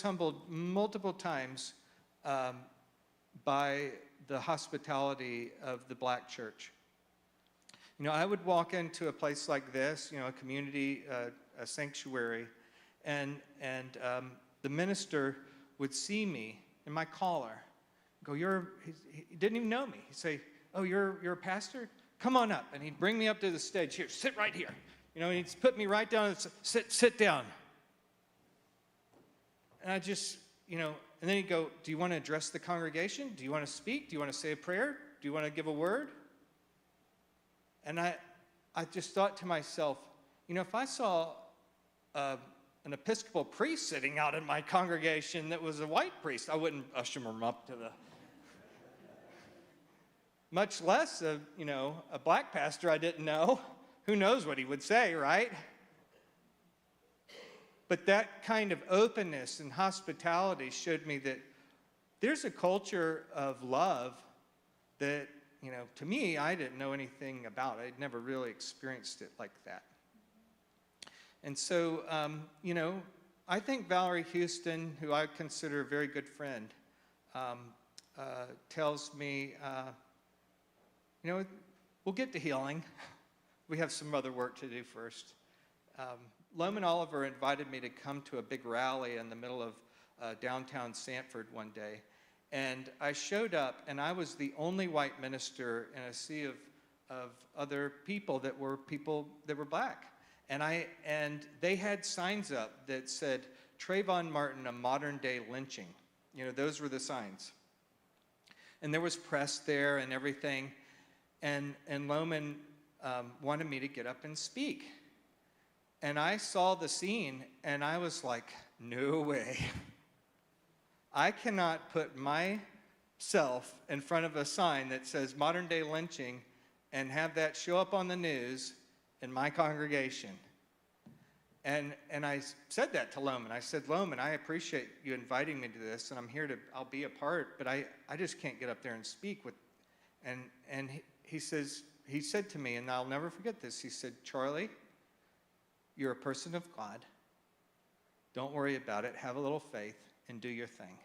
humbled multiple times by the hospitality of the black church. You know, I would walk into a place like this, you know, a community, a sanctuary, and the minister would see me in my collar, go, he didn't even know me. He'd say, oh, you're a pastor? Come on up. And he'd bring me up to the stage. Here, sit right here. You know, he'd put me right down and say, sit down. And I just, you know, and then he'd go, do you want to address the congregation? Do you want to speak? Do you want to say a prayer? Do you want to give a word? And I just thought to myself, you know, if I saw an Episcopal priest sitting out in my congregation that was a white priest, I wouldn't usher him up to the, much less a black pastor I didn't know. Who knows what he would say, right? But that kind of openness and hospitality showed me that there's a culture of love that, you know, to me, I didn't know anything about. I'd never really experienced it like that. And so, you know, I think Valerie Houston, who I consider a very good friend, tells me, you know, we'll get to healing. We have some other work to do first. Loman Oliver invited me to come to a big rally in the middle of downtown Sanford one day. And I showed up, and I was the only white minister in a sea of other people that were black. And they had signs up that said, Trayvon Martin, a modern-day lynching. You know, those were the signs. And there was press there and everything. And Loman wanted me to get up and speak. And I saw the scene, and I was like, no way. I cannot put myself in front of a sign that says modern-day lynching and have that show up on the news in my congregation. And I said that to Loman. I said, Loman, I appreciate you inviting me to this, and I'll be a part, but I just can't get up there and speak with. And he said to me, and I'll never forget this, he said, Charlie, you're a person of God. Don't worry about it. Have a little faith and do your thing.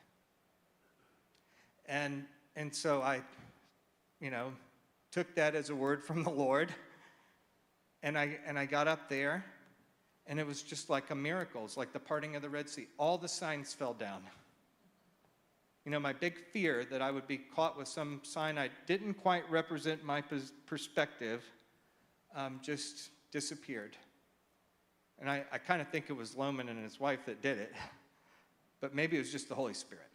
And so I, you know, took that as a word from the Lord. And I got up there, and it was just like a miracle. It's like the parting of the Red Sea. All the signs fell down. You know, my big fear that I would be caught with some sign I didn't quite represent my perspective just disappeared. And I kind of think it was Loman and his wife that did it, but maybe it was just the Holy Spirit.